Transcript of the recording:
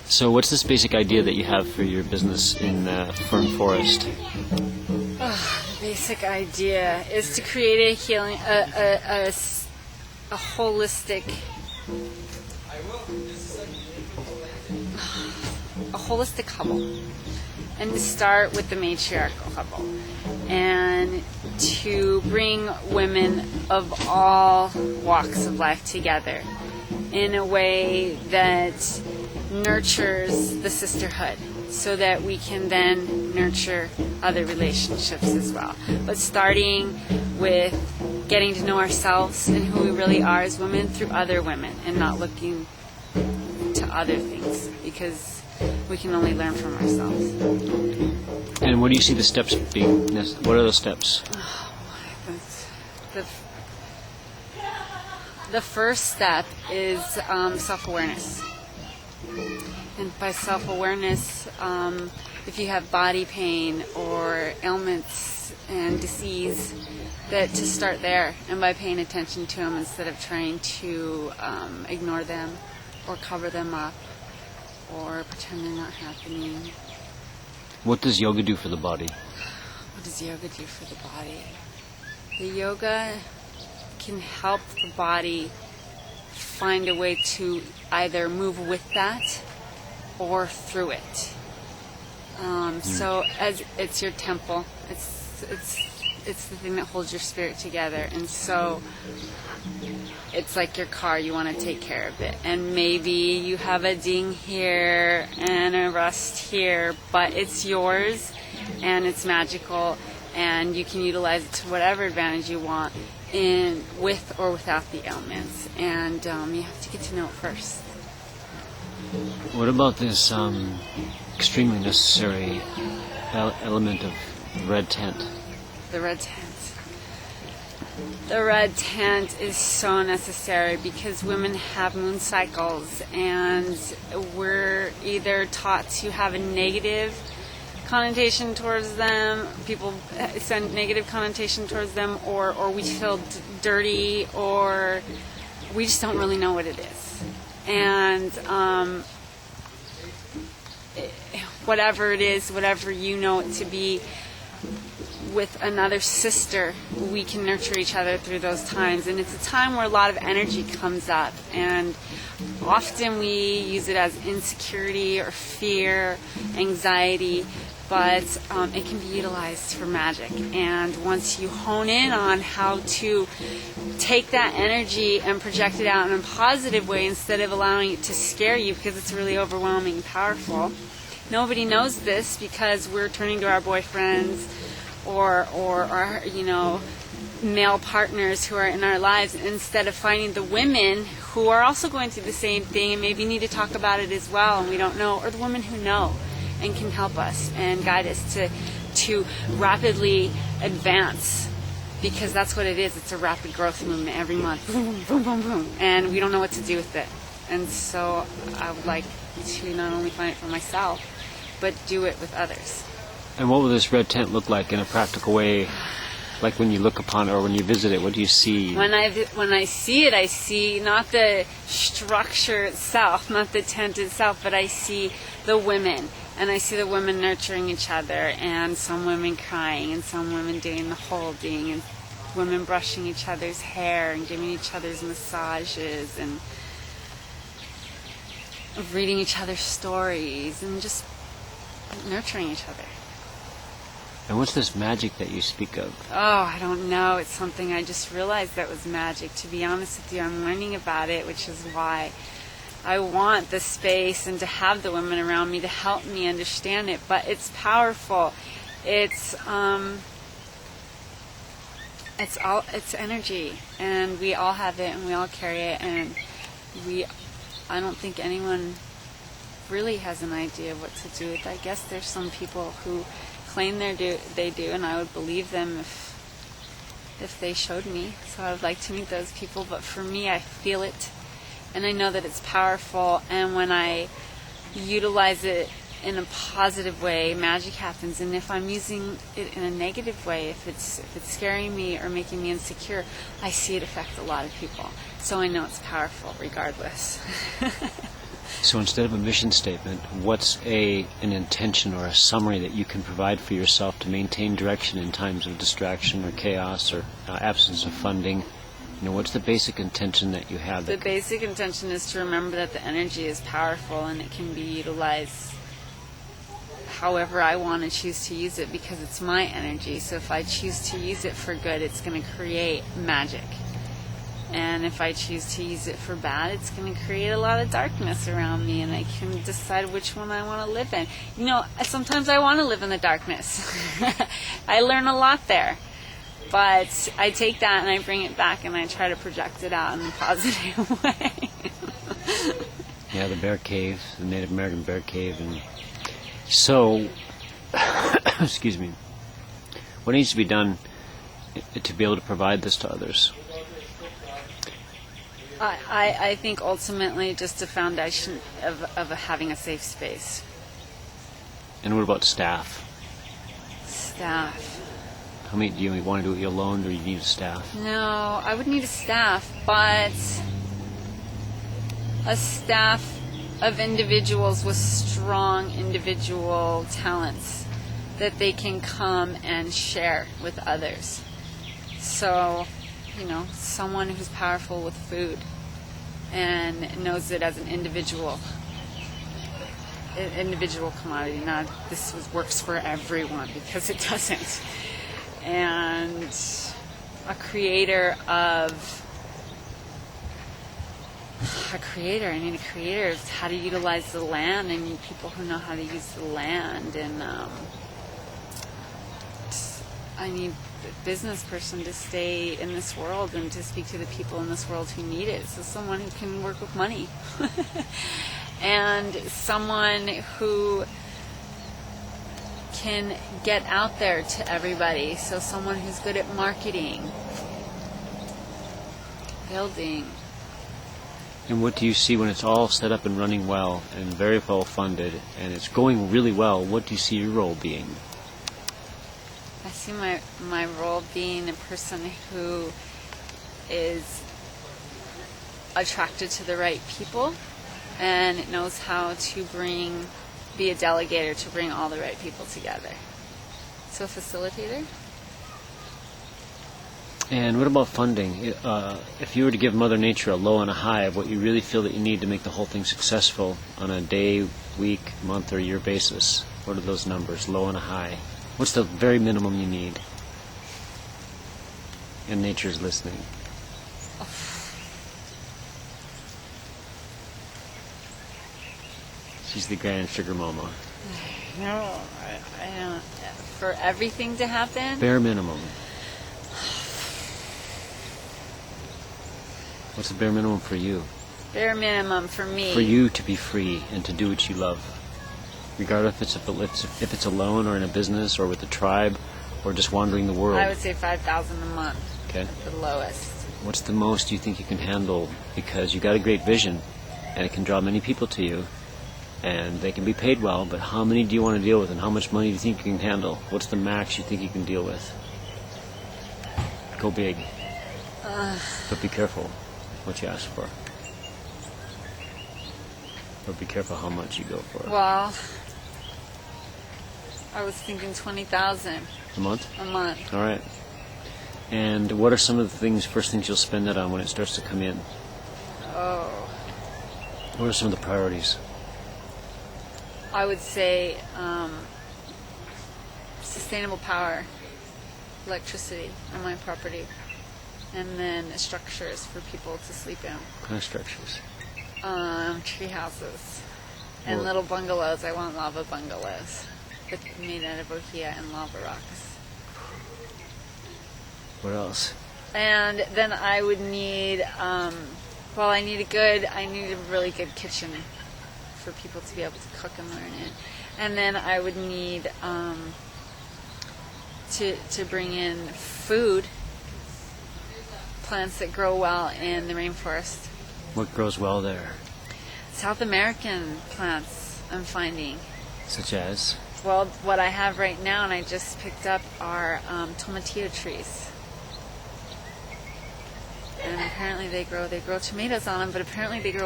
So what's this basic idea that you have for your business in Fern Forest? The basic idea is to create a healing, a holistic, couple, and to start with the matriarchal couple, and to bring women of all walks of life together in a way that nurtures the sisterhood, so that we can then nurture other relationships as well. But starting with getting to know ourselves and who we really are as women through other women, and not looking to other things, because we can only learn from ourselves. And what do you see the steps being? What are those steps? The first step is self-awareness. And by self-awareness, if you have body pain or ailments and disease, that to start there, and by paying attention to them instead of trying to ignore them or cover them up or pretend they're not happening. What does yoga do for the body? What does yoga do for the body? The yoga can help the body find a way to either move with that or through it. So as it's your temple, it's the thing that holds your spirit together, and so it's like your car, you want to take care of it, and maybe you have a ding here and a rust here, but it's yours and it's magical, and you can utilize it to whatever advantage you want, in with or without the ailments, and you have to get to know it first. What about this extremely necessary element of the red tent? The red tent. The red tent is so necessary because women have moon cycles, and we're either taught to have a negative connotation towards them, people send negative connotation towards them, or we feel dirty, or we just don't really know what it is. And whatever it is, whatever you know it to be, with another sister, we can nurture each other through those times. And it's a time where a lot of energy comes up, and often we use it as insecurity or fear, anxiety, but it can be utilized for magic. And once you hone in on how to take that energy and project it out in a positive way instead of allowing it to scare you, because it's really overwhelming and powerful. Nobody knows this because we're turning to our boyfriends or our, male partners who are in our lives, instead of finding the women who are also going through the same thing and maybe need to talk about it as well, and we don't know, or the women who know and can help us and guide us to rapidly advance, because that's what it is. It's a rapid growth movement every month, boom, boom, boom, boom, and we don't know what to do with it. And so I would like to not only find it for myself, but do it with others. And what will this red tent look like in a practical way? Like when you look upon it or when you visit it, what do you see? When I see it, I see not the structure itself, not the tent itself, but I see the women. And I see the women nurturing each other, and some women crying, and some women doing the holding, and women brushing each other's hair and giving each other's massages, and reading each other's stories, and just nurturing each other. And what's this magic that you speak of? Oh, I don't know. It's something I just realized that was magic. To be honest with you, I'm learning about it, which is why I want the space and to have the women around me to help me understand it. But it's powerful. It's energy, and we all have it, and we all carry it, and I don't think anyone really has an idea of what to do with it. I guess there's some people who claim they do, and I would believe them if they showed me. So I would like to meet those people, but for me, I feel it, and I know that it's powerful, and when I utilize it in a positive way, magic happens. And if I'm using it in a negative way, if it's scaring me or making me insecure, I see it affect a lot of people. So I know it's powerful regardless. So instead of a mission statement, what's an intention or a summary that you can provide for yourself to maintain direction in times of distraction or chaos or absence of funding? What's the basic intention that you have? The basic intention is to remember that the energy is powerful and it can be utilized however I want to choose to use it, because it's my energy. So if I choose to use it for good, it's going to create magic. And if I choose to use it for bad, it's going to create a lot of darkness around me, and I can decide which one I want to live in. Sometimes I want to live in the darkness. I learn a lot there. But I take that and I bring it back and I try to project it out in a positive way. Yeah, the bear cave, the Native American bear cave. And so, excuse me, what needs to be done to be able to provide this to others? I think ultimately just a foundation of having a safe space. And what about staff? Staff. How many do you want to do it alone, or do you need a staff? No, I would need a staff, but a staff of individuals with strong individual talents that they can come and share with others. So, someone who's powerful with food and knows it as an individual commodity, not works for everyone, because it doesn't. And a creator. I need a creator of how to utilize the land. I need people who know how to use the land, and I need a business person to stay in this world and to speak to the people in this world who need it. So someone who can work with money, and someone who can get out there to everybody. So someone who's good at marketing, building. And what do you see when it's all set up and running well and very well funded and it's going really well? What do you see your role being? I see my role being a person who is attracted to the right people and knows how to be a delegator to bring all the right people together. So a facilitator. And what about funding? If you were to give Mother Nature a low and a high of what you really feel that you need to make the whole thing successful on a day, week, month, or year basis, what are those numbers, low and a high? What's the very minimum you need? And nature's listening. She's the grand sugar mama. No, I don't. For everything to happen? Bare minimum. What's the bare minimum for you? Bare minimum for me. For you to be free and to do what you love. Regardless if it's alone or in a business or with a tribe or just wandering the world. I would say $5,000 a month. Okay. At the lowest. What's the most you think you can handle? Because you got a great vision and it can draw many people to you. And they can be paid well, but how many do you want to deal with, and how much money do you think you can handle? What's the max you think you can deal with? Go big. But be careful what you ask for. Or be careful how much you go for. Well, I was thinking $20,000 A month? a month. All right. And what are some of the first things you'll spend it on when it starts to come in? Oh. What are some of the priorities? I would say sustainable power, electricity on my property, and then structures for people to sleep in. What kind of structures? Tree houses and Well- little bungalows. I want lava bungalows made out of ohia and lava rocks. What else? And then I would need, I need a really good kitchen for people to be able to cook and learn in. And then I would need to bring in food, plants that grow well in the rainforest. What grows well there? South American plants I'm finding. Such as? Well, what I have right now, and I just picked up, are tomatillo trees. And apparently they grow tomatoes on them, but apparently they grow